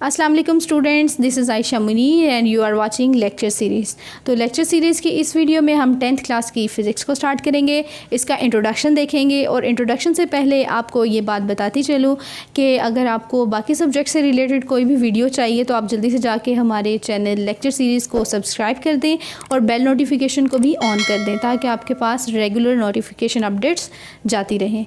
अस्सलाम वालेकुम students, this is Ayesha Munir and you are watching lecture series. तो लेक्चर सीरीज़ की इस वीडियो में हम 10th क्लास की फ़िज़िक्स को स्टार्ट करेंगे। इसका इंट्रोडक्शन देखेंगे और इंट्रोडक्शन से पहले आपको ये बात बताती चलूँ कि अगर आपको बाकी सब्जेक्ट से रिलेटेड कोई भी वीडियो चाहिए तो आप जल्दी से जाके हमारे चैनल लेक्चर सीरीज़ को सब्सक्राइब कर दें और बेल नोटिफिकेशन को भी ऑन कर दें ताकि आपके पास रेगुलर नोटिफिकेशन अपडेट्स जाती रहें।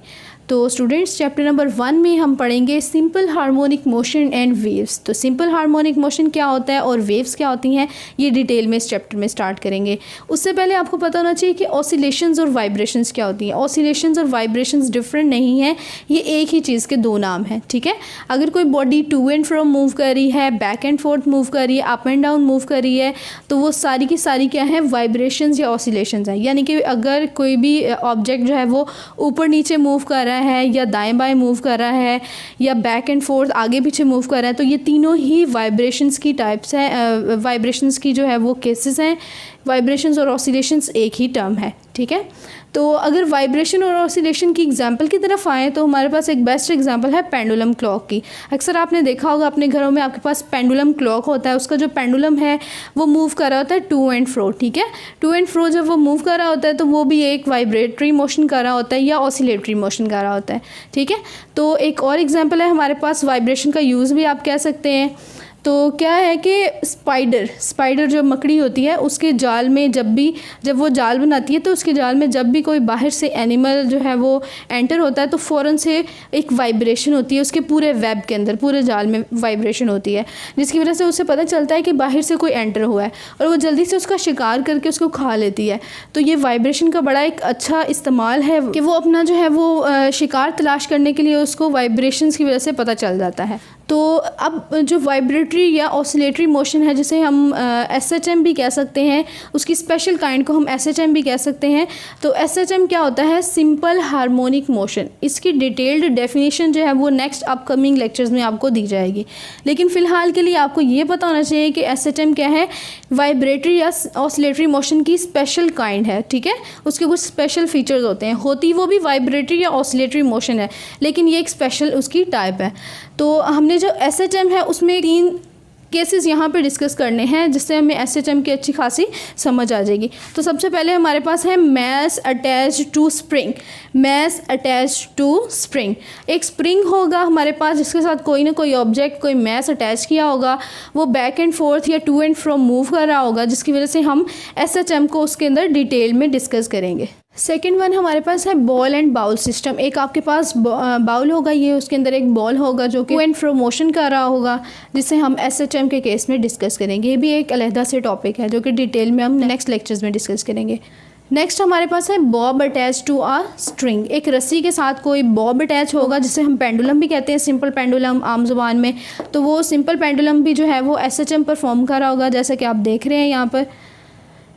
तो स्टूडेंट्स, चैप्टर नंबर 1 में हम पढ़ेंगे simple harmonic motion and waves. तो सिंपल हार्मोनिक मोशन क्या होता है और वेव्स क्या होती हैं, ये डिटेल में इस चैप्टर में स्टार्ट करेंगे। उससे पहले आपको पता होना चाहिए कि ऑसिलेशंस और वाइब्रेशंस क्या होती हैं। ऑसिलेशंस और वाइब्रेशंस डिफरेंट नहीं है, ये एक ही चीज़ के दो नाम हैं, ठीक है। अगर कोई body to and fro move कर रही है, बैक एंड फोर्थ मूव कर रही है, अप एंड डाउन मूव कर रही है, तो वो सारी की सारी क्या है, वाइब्रेशंस या ऑसिलेशंस हैं। यानी कि अगर कोई भी ऑब्जेक्ट जो है वो ऊपर नीचे मूव कर रहा है या दाएं बाएं मूव कर रहा है या बैक एंड फोर्थ आगे पीछे मूव कर रहा है, तो ये तीनों ही वाइब्रेशंस की टाइप्स हैं। वाइब्रेशंस की जो है वो केसेस हैं। वाइब्रेशंस और ऑसिलेशंस एक ही टर्म है, ठीक है। तो अगर वाइब्रेशन और ऑसिलेशन की एग्जांपल की तरफ आए तो हमारे पास एक बेस्ट एग्जांपल है पेंडुलम क्लॉक की। अक्सर आपने देखा होगा अपने घरों में आपके पास पेंडुलम क्लॉक होता है। उसका जो पेंडुलम है वो मूव कर रहा होता है टू एंड फ्रो, ठीक है। टू एंड फ्रो जब वो मूव कर रहा होता है तो वो भी एक वाइब्रेटरी मोशन कर रहा होता है या ऑसिलेटरी मोशन कर रहा होता है, ठीक है। तो एक और एग्जाम्पल है हमारे पास वाइब्रेशन का यूज़ भी आप कह सकते हैं। तो क्या है कि स्पाइडर जो मकड़ी होती है उसके जाल में जब वो जाल बनाती है तो उसके जाल में जब भी कोई बाहर से एनिमल जो है वो एंटर होता है तो फ़ौरन से एक वाइब्रेशन होती है उसके पूरे वेब के अंदर, पूरे जाल में वाइब्रेशन होती है, जिसकी वजह से उसे पता चलता है कि बाहर से कोई एंटर हुआ है और वो जल्दी से उसका शिकार करके उसको खा लेती है। तो ये वाइब्रेशन का बड़ा एक अच्छा इस्तेमाल है कि वो अपना जो है वो शिकार तलाश करने के लिए उसको वाइब्रेशंस की वजह से पता चल जाता है। तो अब जो वाइब्रेटरी या ऑसिलेटरी मोशन है जिसे हम SHM भी कह सकते हैं, उसकी स्पेशल काइंड को हम SHM भी कह सकते हैं। तो SHM क्या होता है, सिंपल हार्मोनिक मोशन। इसकी डिटेल्ड डेफिनेशन जो है वो नेक्स्ट अपकमिंग लेक्चर्स में आपको दी जाएगी, लेकिन फ़िलहाल के लिए आपको ये पता होना चाहिए कि SHM क्या है, वाइब्रेटरी या ऑसिलेटरी मोशन की स्पेशल काइंड है, ठीक है। उसके कुछ स्पेशल फीचर्स होते हैं, होती वो भी वाइब्रेटरी या ऑसिलेटरी मोशन है, लेकिन ये एक स्पेशल उसकी टाइप है। तो हमने जो SHM है उसमें 3 केसेस यहाँ पे डिस्कस करने हैं जिससे हमें SHM की अच्छी खासी समझ आ जाएगी। तो सबसे पहले हमारे पास है mass attached to spring. Mass attached to spring, एक स्प्रिंग होगा हमारे पास जिसके साथ कोई ना कोई ऑब्जेक्ट, कोई मैस अटैच किया होगा, वो बैक एंड फोर्थ या टू एंड फ्रो मूव कर रहा होगा, जिसकी वजह से हम SHM को उसके अंदर डिटेल में डिस्कस करेंगे। सेकेंड वन हमारे पास है बॉल एंड बाउल सिस्टम। एक आपके पास बाउल होगा, ये उसके अंदर एक बॉल होगा जो कि टू एंड फ्रो मोशन कर रहा होगा, जिसे हम SHM के केस में डिस्कस करेंगे। ये भी एक अलहदा से टॉपिक है जो कि डिटेल में हम नेक्स्ट लेक्चर्स में डिस्कस करेंगे। नेक्स्ट हमारे पास है bob attach to a string. एक रस्सी के साथ कोई बॉब अटैच होगा जिसे हम पेंडुलम भी कहते हैं, सिंपल पेंडुलम आम जुबान में। तो वो सिंपल पेंडुलम भी जो है वो SHM परफॉर्म कर रहा होगा, जैसा कि आप देख रहे हैं यहाँ पर।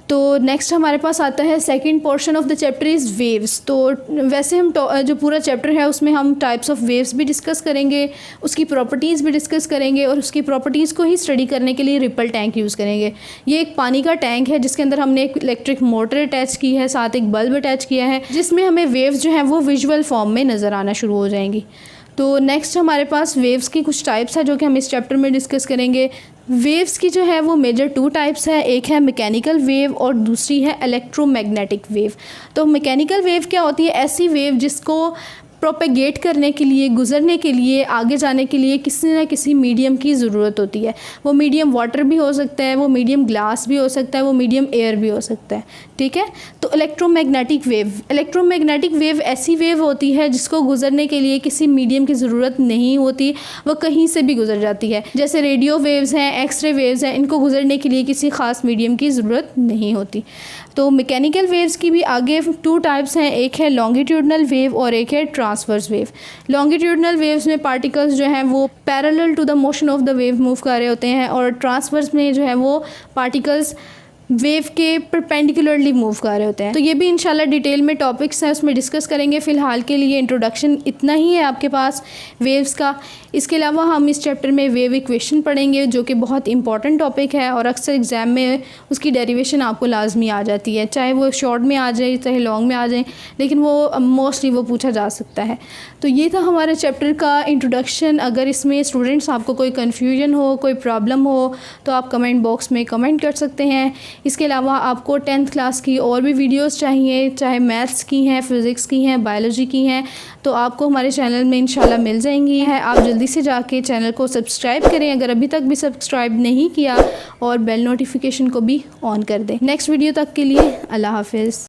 तो नेक्स्ट हमारे पास आता है second portion of the chapter is waves. तो वैसे हम जो पूरा चैप्टर है उसमें हम टाइप्स ऑफ वेव्स भी डिस्कस करेंगे, उसकी प्रॉपर्टीज़ भी डिस्कस करेंगे और उसकी प्रॉपर्टीज़ को ही स्टडी करने के लिए रिपल टैंक यूज़ करेंगे। ये एक पानी का टैंक है जिसके अंदर हमने एक इलेक्ट्रिक मोटर अटैच की है, साथ एक बल्ब अटैच किया है, जिसमें हमें वेव्स जो हैं वो विजुअल फॉर्म में नज़र आना शुरू हो जाएंगी। तो नेक्स्ट हमारे पास वेव्स की कुछ टाइप्स है जो कि हम इस चैप्टर में डिस्कस करेंगे। वेव्स की जो है वो मेजर 2 टाइप्स है, एक है मैकेनिकल वेव और दूसरी है इलेक्ट्रोमैग्नेटिक वेव। तो मैकेनिकल वेव क्या होती है, ऐसी वेव जिसको प्रोपेगेट करने के लिए, गुजरने के लिए, आगे जाने के लिए किसी न किसी मीडियम की ज़रूरत होती है। वो मीडियम वाटर भी हो सकता है, वो मीडियम ग्लास भी हो सकता है, वो मीडियम एयर भी हो सकता है, ठीक है। तो इलेक्ट्रोमैग्नेटिक वेव ऐसी वेव होती है जिसको गुजरने के लिए किसी मीडियम की ज़रूरत नहीं होती, वो कहीं से भी गुजर जाती है। जैसे रेडियो वेव्स हैं, एक्सरे वेव्स हैं, इनको गुजरने के लिए किसी ख़ास मीडियम की ज़रूरत नहीं होती। तो मैकेनिकल वेव्स की भी आगे 2 टाइप्स हैं, एक है लॉन्गिट्यूडनल वेव और एक है ट्रांसवर्स वेव। लॉन्गिट्यूडनल वेव्स में पार्टिकल्स जो हैं वो parallel to the motion of the wave move कर रहे होते हैं और ट्रांसवर्स में जो है वो पार्टिकल्स वेव के परपेंडिकुलरली मूव कर रहे होते हैं। तो ये भी इंशाल्लाह डिटेल में टॉपिक्स हैं, उसमें डिस्कस करेंगे। फ़िलहाल के लिए इंट्रोडक्शन इतना ही है आपके पास वेव्स का। इसके अलावा हम इस चैप्टर में वेव इक्वेशन पढ़ेंगे, जो कि बहुत इंपॉर्टेंट टॉपिक है और अक्सर एग्ज़ाम में उसकी डेरिवेशन आपको लाजमी आ जाती है, चाहे वो शॉर्ट में आ जाए चाहे लॉन्ग में आ जाए, लेकिन वो मोस्टली वो पूछा जा सकता है। तो ये था हमारे चैप्टर का इंट्रोडक्शन। अगर इसमें स्टूडेंट्स आपको कोई कन्फ्यूजन हो, कोई प्रॉब्लम हो, तो आप कमेंट बॉक्स में कमेंट कर सकते हैं। इसके अलावा आपको 10th क्लास की और भी वीडियोस चाहिए, चाहे मैथ्स की हैं, फ़िज़िक्स की हैं, बायोलॉजी की हैं, तो आपको हमारे चैनल में इंशाल्लाह मिल जाएंगी। आप जल्दी से जाके चैनल को सब्सक्राइब करें अगर अभी तक भी सब्सक्राइब नहीं किया, और बेल नोटिफिकेशन को भी ऑन कर दें। नेक्स्ट वीडियो तक के लिए अल्लाह हाफ़िज़।